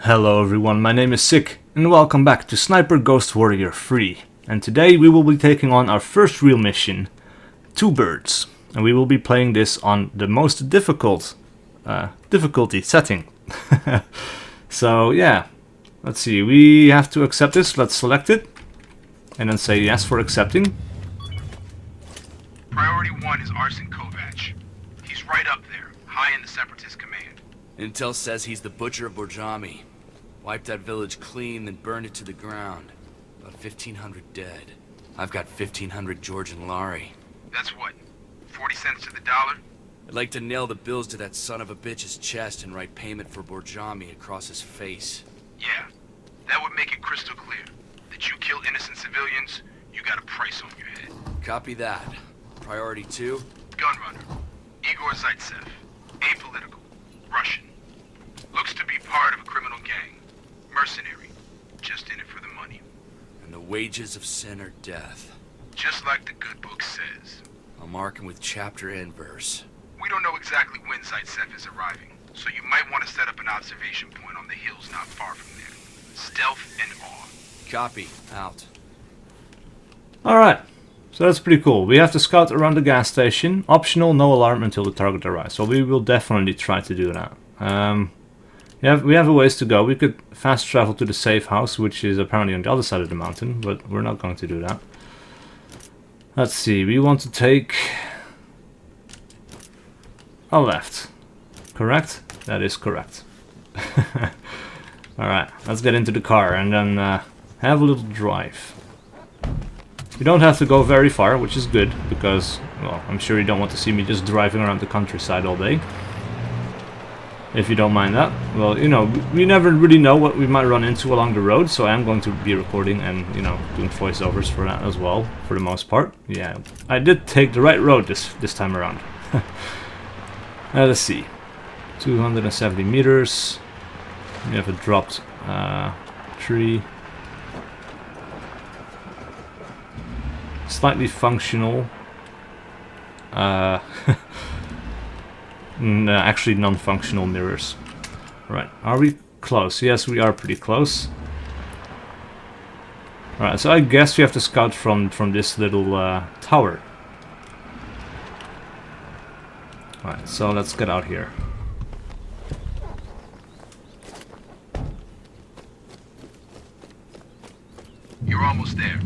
Hello everyone, my name is SiC, and welcome back to Sniper Ghost Warrior 3. And today we will be taking on our first real mission, Two Birds. And we will be playing this on the most difficult difficulty setting. So yeah, let's see, we have to accept this, let's select it. And then say yes for accepting. Priority 1 is Arsen Kovac. He's right up there, high in the Separatist command. Intel says he's the butcher of Borjami. Wiped that village clean, then burned it to the ground. About 1,500 dead. I've got 1,500 Georgian lari. That's what, 40 cents to the dollar? I'd like to nail the bills to that son of a bitch's chest and write payment for Borjami across his face. Yeah, that would make it crystal clear. That you kill innocent civilians, you got a price on your head. Copy that. Priority 2? Gunrunner, Igor Zaitsev. Apolitical. Russian. Looks to be part of a criminal gang. Mercenary. Just in it for the money. And the wages of sin are death. Just like the good book says. I'll mark him with chapter and verse. We don't know exactly when Zaitsev is arriving, so you might want to set up an observation point on the hills not far from there. Stealth and awe. Copy. Out. Alright, so that's pretty cool. We have to scout around the gas station. Optional, no alarm until the target arrives. So we will definitely try to do that. We have a ways to go. We could fast travel to the safe house, which is apparently on the other side of the mountain, but we're not going to do that. Let's see, we want to take a left. Correct? That is correct. Alright, let's get into the car and then have a little drive. You don't have to go very far, which is good, because, well, I'm sure you don't want to see me just driving around the countryside all day. If you don't mind that. Well, you know, we never really know what we might run into along the road, so I am going to be recording and, you know, doing voiceovers for that as well, for the most part. Yeah, I did take the right road this time around. Let's see. 270 meters. We have a dropped tree. Slightly functional. Actually non-functional mirrors. Right, are we close? Yes, we are pretty close. Alright, so I guess we have to scout from this little tower. Alright, so let's get out here. You're almost there.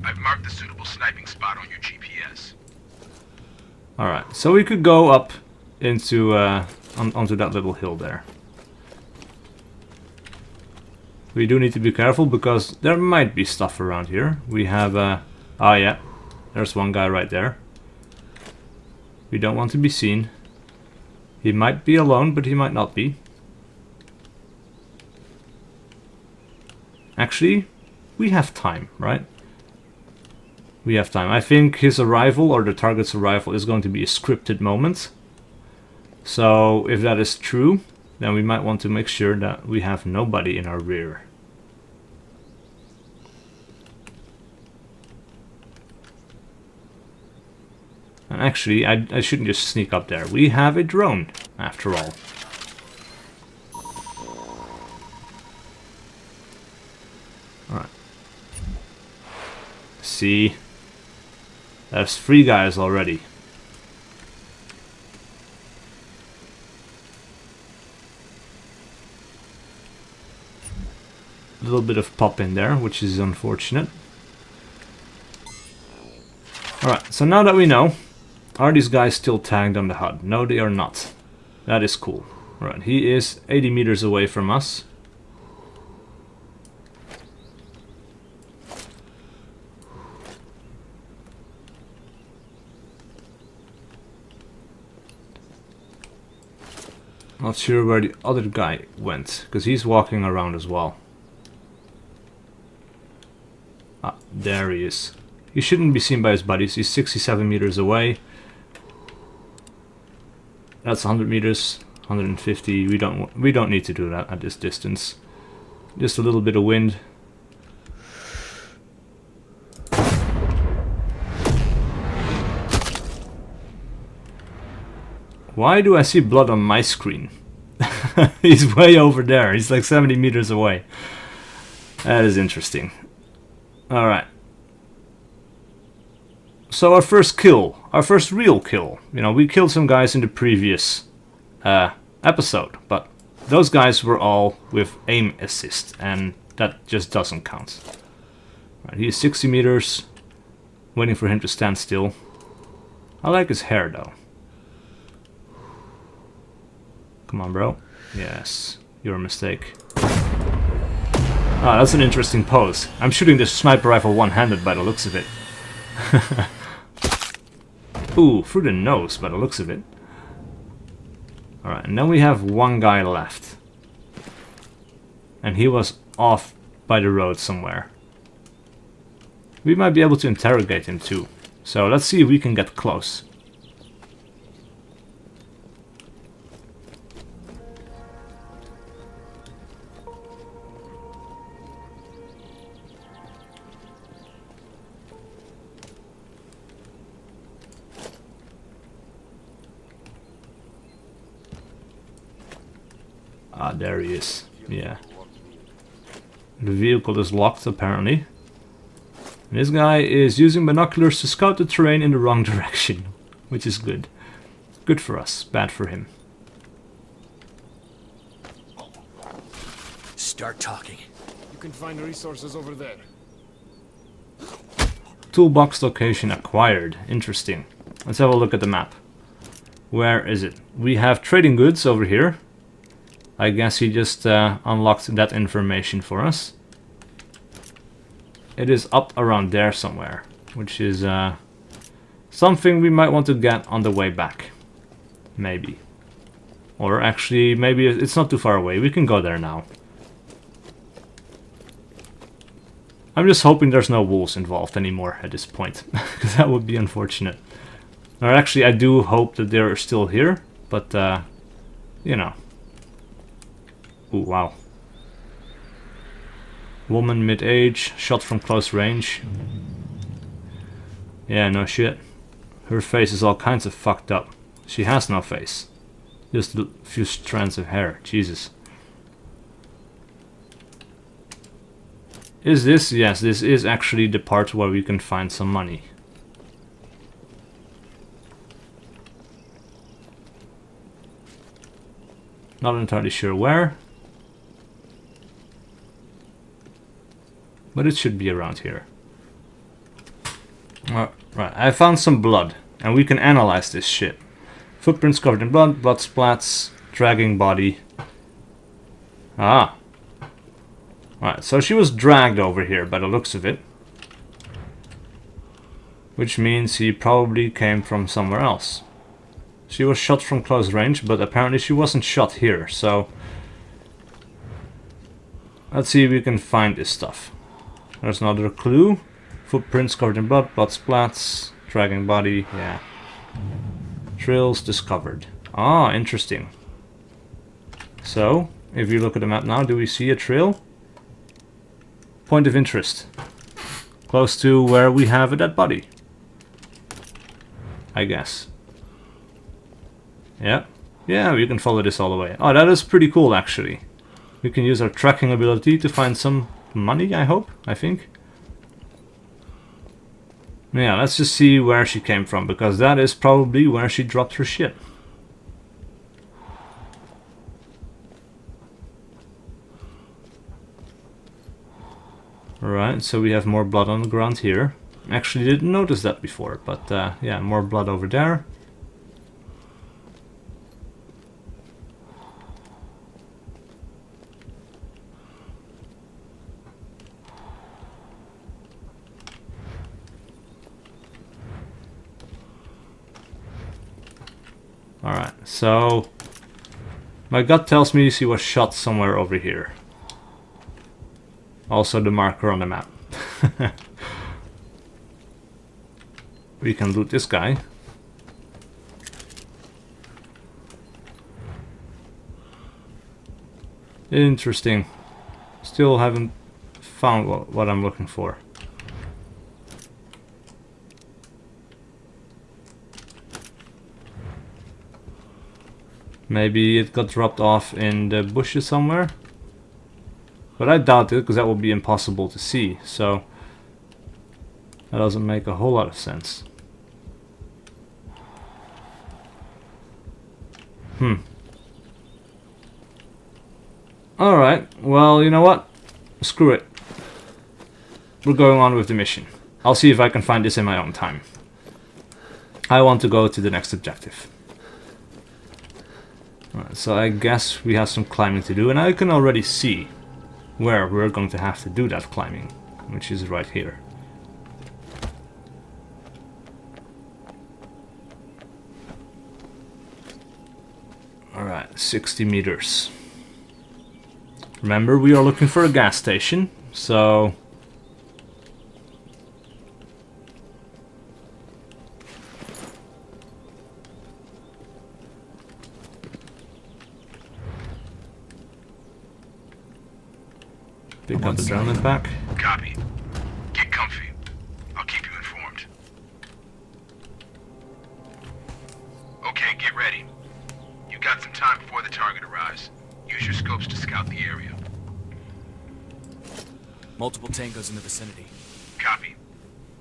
I've marked the suitable sniping spot on your GPS. Alright, so we could go up into onto that little hill there. We do need to be careful because there might be stuff around here. We have oh yeah, there's one guy right there. We don't want to be seen. He might be alone, but he might not be. Actually, we have time, right? We have time. I think his arrival, or the target's arrival, is going to be a scripted moment. So, if that is true, then we might want to make sure that we have nobody in our rear. And actually, I shouldn't just sneak up there. We have a drone, after all. Alright. See? There's 3 guys already. A little bit of pop in there, which is unfortunate. Alright, so now that we know, are these guys still tagged on the HUD? No, they are not. That is cool. Alright, he is 80 meters away from us. Not sure where the other guy went, because he's walking around as well. Ah, there he is. He shouldn't be seen by his buddies. He's 67 meters away. That's 100 meters, 150. We don't need to do that at this distance. Just a little bit of wind. Why do I see blood on my screen? He's way over there. He's like 70 meters away. That is interesting. Alright. So our first kill. Our first real kill. You know, we killed some guys in the previous episode. But those guys were all with aim assist. And that just doesn't count. Right, he is 60 meters. Waiting for him to stand still. I like his hair though. Come on, bro. Yes, your mistake. Ah, that's an interesting pose. I'm shooting this sniper rifle one-handed by the looks of it. Ooh, through the nose by the looks of it. Alright, and then we have one guy left. And he was off by the road somewhere. We might be able to interrogate him too. So let's see if we can get close. Ah, there he is. Yeah. The vehicle is locked apparently. And this guy is using binoculars to scout the terrain in the wrong direction, which is good. Good for us, bad for him. Start talking. You can find resources over there. Toolbox location acquired. Interesting. Let's have a look at the map. Where is it? We have trading goods over here. I guess he just unlocked that information for us. It is up around there somewhere, which is something we might want to get on the way back. Maybe. Or actually, maybe it's not too far away. We can go there now. I'm just hoping there's no wolves involved anymore at this point, because that would be unfortunate. Or actually, I do hope that they're still here, but, you know. Ooh, wow. Woman mid-age, shot from close range. Yeah, no shit. Her face is all kinds of fucked up. She has no face. Just a few strands of hair. Jesus. Is this? Yes, this is actually the part where we can find some money. Not entirely sure where. But it should be around here. Right, I found some blood. And we can analyze this shit. Footprints covered in blood, blood splats, dragging body. Ah. Right, so she was dragged over here by the looks of it. Which means he probably came from somewhere else. She was shot from close range, but apparently she wasn't shot here, so... Let's see if we can find this stuff. There's another clue. Footprints covered in blood, blood splats, dragging body, yeah. Trails discovered. Ah, interesting. So, if you look at the map now, do we see a trail? Point of interest. Close to where we have a dead body. I guess. Yeah. Yeah, we can follow this all the way. Oh, that is pretty cool, actually. We can use our tracking ability to find some money, I hope, I think. Yeah, let's just see where she came from, because that is probably where she dropped her shit. Alright, so we have more blood on the ground here. Actually didn't notice that before, but yeah, more blood over there. Alright, so my gut tells me she was shot somewhere over here. Also the marker on the map. We can loot this guy. Interesting. Still haven't found what I'm looking for. Maybe it got dropped off in the bushes somewhere. But I doubt it, because that would be impossible to see. So that doesn't make a whole lot of sense. Alright, well, you know what? Screw it. We're going on with the mission. I'll see if I can find this in my own time. I want to go to the next objective. Alright, so I guess we have some climbing to do, and I can already see where we're going to have to do that climbing, which is right here. Alright, 60 meters. Remember, we are looking for a gas station, so... Pick up the adrenaline pack. Copy. Get comfy. I'll keep you informed. Okay, get ready. You've got some time before the target arrives. Use your scopes to scout the area. Multiple tangos in the vicinity. Copy.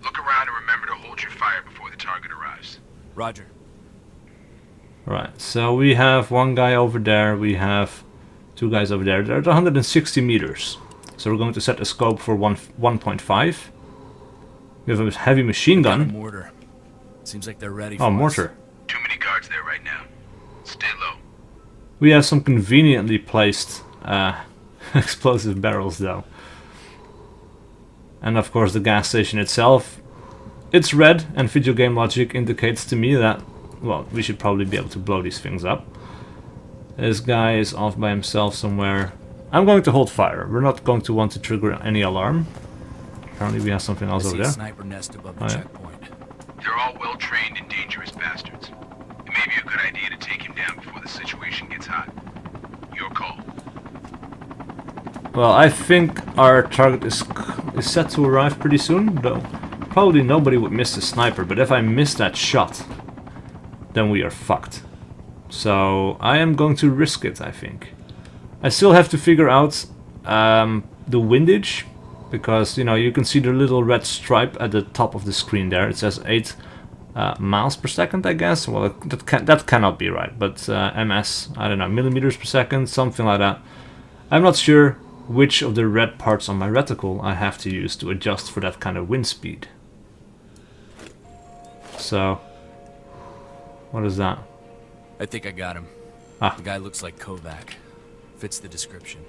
Look around and remember to hold your fire before the target arrives. Roger. Right, so we have one guy over there, we have two guys over there. They're at 160 meters. So we're going to set the scope for 1.5. We have a heavy machine Got a gun. mortar. Seems like they're ready for Oh, us. mortar. Too many guards there right now. Stay low. We have some conveniently placed explosive barrels though. And of course the gas station itself. It's red, and video game logic indicates to me that, well, we should probably be able to blow these things up. This guy is off by himself somewhere. I'm going to hold fire. We're not going to want to trigger any alarm. Apparently we have something else I over see a there. sniper nest above the Oh, yeah. checkpoint. They're all well-trained and dangerous bastards. It may be a good idea to take him down before the situation gets hot. Your call. Well, I think our target is set to arrive pretty soon, though probably nobody would miss the sniper, but if I miss that shot, then we are fucked. So I am going to risk it, I think. I still have to figure out the windage, because, you know, you can see the little red stripe at the top of the screen there. It says 8 miles per second, I guess. Well, that cannot be right, but ms, I don't know, millimeters per second, something like that. I'm not sure which of the red parts on my reticle I have to use to adjust for that kind of wind speed. So, what is that? I think I got him. Ah. The guy looks like Kovac. Fits the description.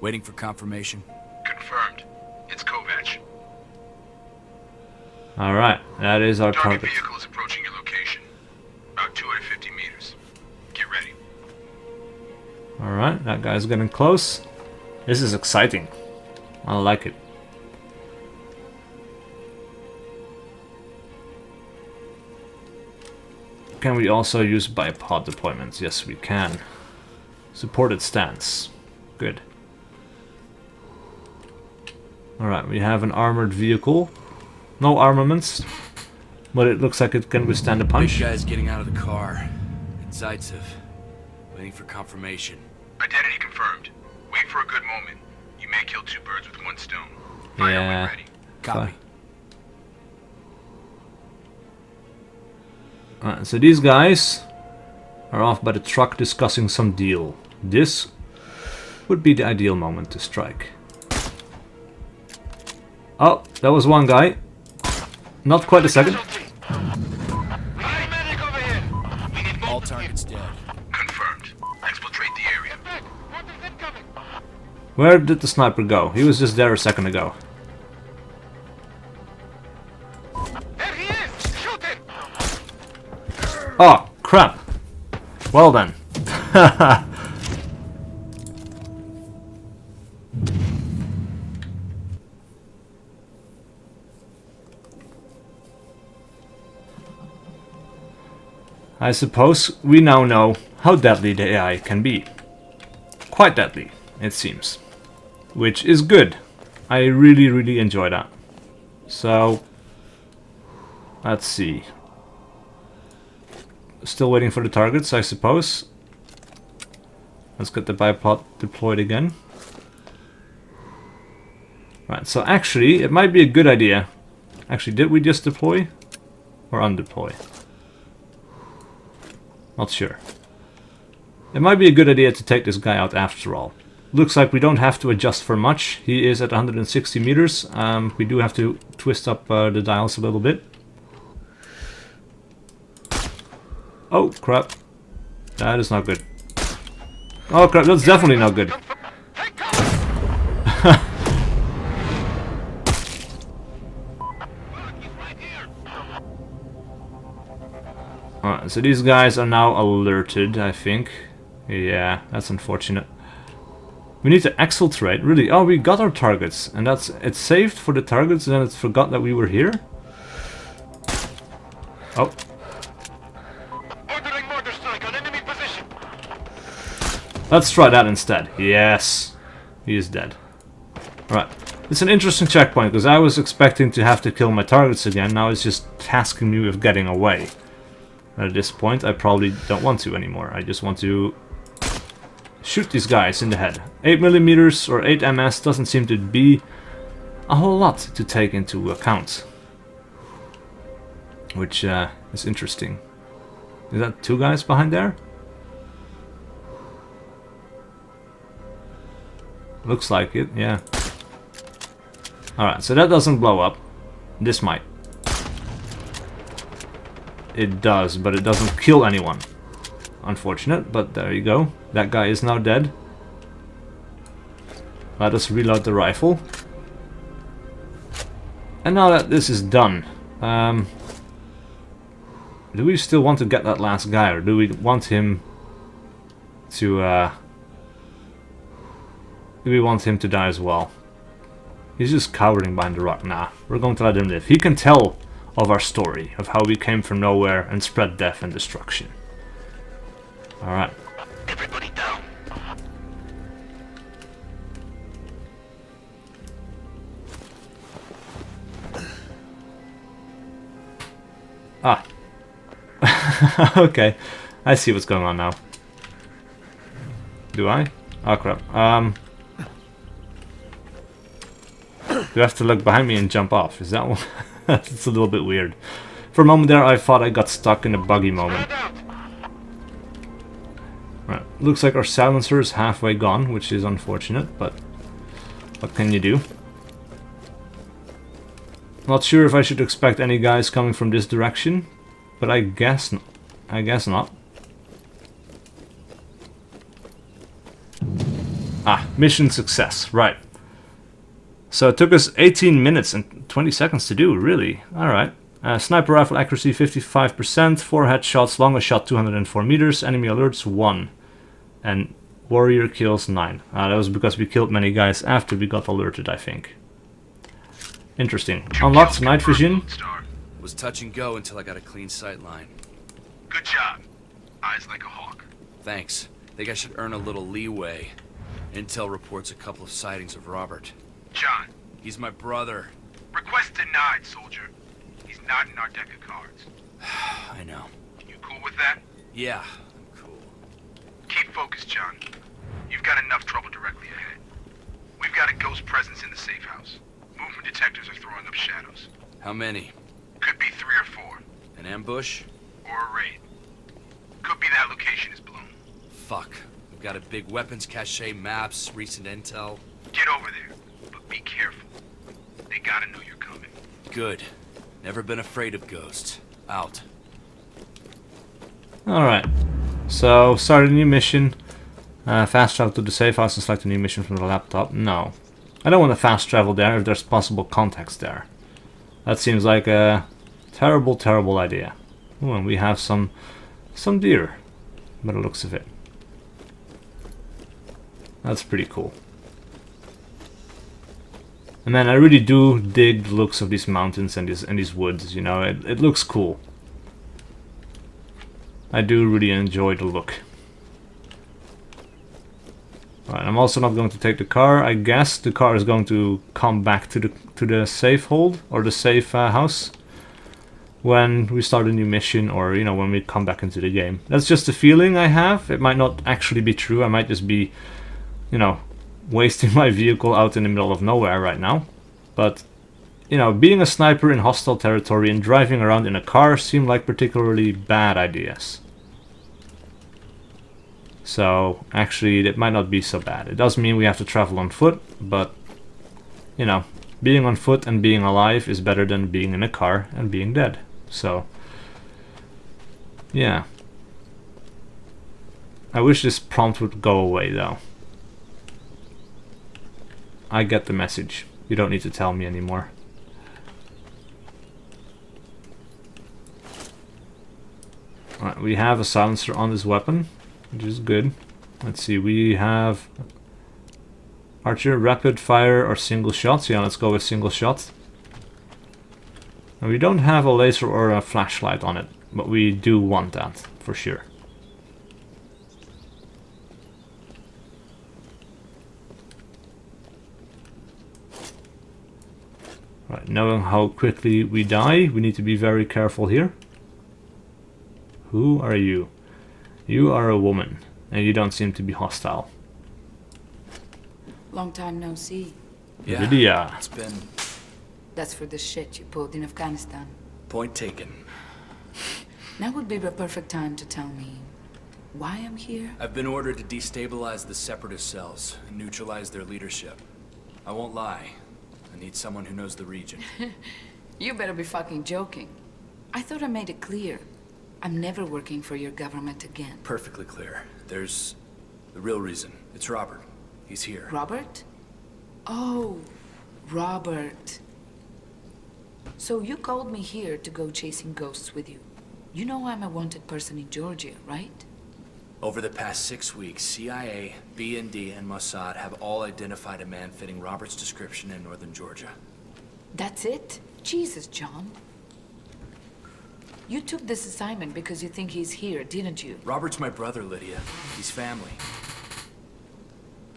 Waiting for confirmation. Confirmed. It's Kovac. Alright, that is our Target target. vehicle is approaching your location. About 250 meters. Get ready. Alright, that guy's getting close. This is exciting. I like it. Can we also use bipod deployments? Yes, we can. Supported stance. Good. Alright, we have an armored vehicle. No armaments, but it looks like it can withstand a Big punch. guy's getting out of the car. Incisive. Waiting for confirmation. Identity confirmed. Wait for a good moment. You may kill two birds with one stone. Fire Yeah. when ready. Copy. Alright, so these guys are off by the truck discussing some deal. This would be the ideal moment to strike. Oh, that was one guy. Not quite a second. All targets dead. Confirmed. Exfiltrate the area. Where did the sniper go? He was just there a second ago. There he is! Shoot him! Oh, crap. Well then. I suppose we now know how deadly the AI can be. Quite deadly, it seems. Which is good. I really enjoy that. So, let's see. Still waiting for the targets, I suppose. Let's get the bipod deployed again. Right, so actually, it might be a good idea. Actually, did we just deploy? Or undeploy? Not sure. It might be a good idea to take this guy out after all. Looks like we don't have to adjust for much. He is at 160 meters. We do have to twist up the dials a little bit. Oh, crap. That is not good. Oh, crap, that's definitely not good. Alright, so these guys are now alerted, I think. Yeah, that's unfortunate. We need to exfiltrate, really. Oh, we got our targets, and it's saved for the targets, and then it forgot that we were here. Oh. Ordering mortar strike on enemy position. Let's try that instead. Yes. He is dead. Alright. It's an interesting checkpoint, because I was expecting to have to kill my targets again. Now it's just tasking me with getting away. At this point, I probably don't want to anymore. I just want to shoot these guys in the head. 8mm or 8 ms doesn't seem to be a whole lot to take into account. Which is interesting. Is that 2 guys behind there? Looks like it, yeah. Alright, so that doesn't blow up. This might. It does, but it doesn't kill anyone. Unfortunate, but there you go. That guy is now dead. Let us reload the rifle. And now that this is done, do we still want to get that last guy, or do we want him to do we want him to die as well? He's just cowering behind the rock. Nah, we're going to let him live. He can tell of our story, of how we came from nowhere and spread death and destruction. Alright. Everybody down. Ah. Okay. I see what's going on now. Do I? Oh crap. Do I have to look behind me and jump off? Is that one? It's a little bit weird. For a moment there I thought I got stuck in a buggy moment. Right. Looks like our silencer is halfway gone, which is unfortunate, but what can you do? Not sure if I should expect any guys coming from this direction, but I guess not. Ah, mission success, right. So it took us 18 minutes and 20 seconds to do, really. Alright. Sniper rifle accuracy 55%, 4 headshots, longest shot 204 meters, enemy alerts 1. And warrior kills 9. That was because we killed many guys after we got alerted, I think. Interesting. Unlocked night vision. Was touch and go until I got a clean sight line. Good job. Eyes like a hawk. Thanks. Think I should earn a little leeway. Intel reports a couple of sightings of Robert. John. He's my brother. Request denied, soldier. He's not in our deck of cards. I know. You cool with that? Yeah, I'm cool. Keep focused, John. You've got enough trouble directly ahead. We've got a ghost presence in the safe house. Movement detectors are throwing up shadows. How many? Could be 3 or 4. An ambush? Or a raid. Could be that location is blown. Fuck. We've got a big weapons cache, maps, recent intel. Get over there, but be careful. They gotta know you're coming. Good. Never been afraid of ghosts. Out. Alright. So, start a new mission. Fast travel to the safe house and select a new mission from the laptop. No. I don't want to fast travel there if there's possible contacts there. That seems like a terrible, terrible idea. Ooh, and we have some deer by the looks of it. That's pretty cool. And man, I really do dig the looks of these mountains and these woods, you know, it looks cool. I do really enjoy the look. Right, I'm also not going to take the car. I guess the car is going to come back to the safe hold or the safe house. when we start a new mission, or you know, when we come back into the game. That's just a feeling I have. It might not actually be true. I might just be, you know, wasting my vehicle out in the middle of nowhere right now. But you know, being a sniper in hostile territory and driving around in a car seem like particularly bad ideas. So actually it might not be so bad. It does mean we have to travel on foot, but you know, being on foot and being alive is better than being in a car and being dead. So yeah. I wish this prompt would go away though. I get the message. You don't need to tell me anymore. Alright, we have a silencer on this weapon, which is good. Let's see, we have archer, rapid fire, or single shots. Yeah, let's go with single shot. And we don't have a laser or a flashlight on it, but we do want that, for sure. Right, knowing how quickly we die, we need to be very careful here. Who are you? You are a woman, and you don't seem to be hostile. Long time no see. Yeah, Lydia. it's been... That's for the shit you pulled in Afghanistan. Point taken. Now would be the perfect time to tell me why I'm here. I've been ordered to destabilize the separatist cells and neutralize their leadership. I won't lie. I need someone who knows the region. You better be fucking joking. I thought I made it clear. I'm never working for your government again. Perfectly clear. There's the real reason. It's Robert. He's here. Robert? Oh, Robert. So you called me here to go chasing ghosts with you. You know I'm a wanted person in Georgia, right? Over the past 6 weeks, CIA, BND, and Mossad have all identified a man fitting Robert's description in northern Georgia. That's it? Jesus, John. You took this assignment because you think he's here, didn't you? Robert's my brother, Lydia. He's family.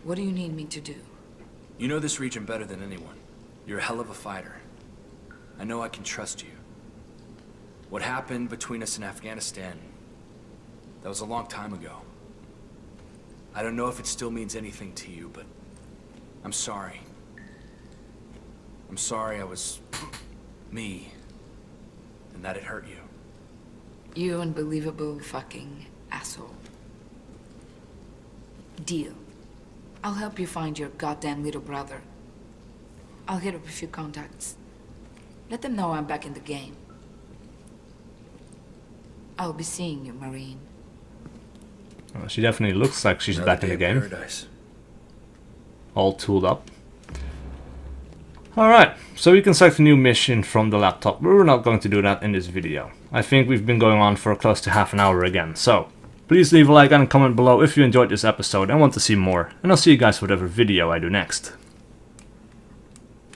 What do you need me to do? You know this region better than anyone. You're a hell of a fighter. I know I can trust you. What happened between us in Afghanistan, that was a long time ago. I don't know if it still means anything to you, but I'm sorry. I'm sorry I was me, and that it hurt you. You unbelievable fucking asshole. Deal. I'll help you find your goddamn little brother. I'll hit up a few contacts. Let them know I'm back in the game. I'll be seeing you, Marine. Well, she definitely looks like she's Another back in the day of game. paradise. All tooled up. Alright, so we can select a new mission from the laptop, but we're not going to do that in this video. I think we've been going on for close to half an hour again, so please leave a like and a comment below if you enjoyed this episode and want to see more, and I'll see you guys for whatever video I do next.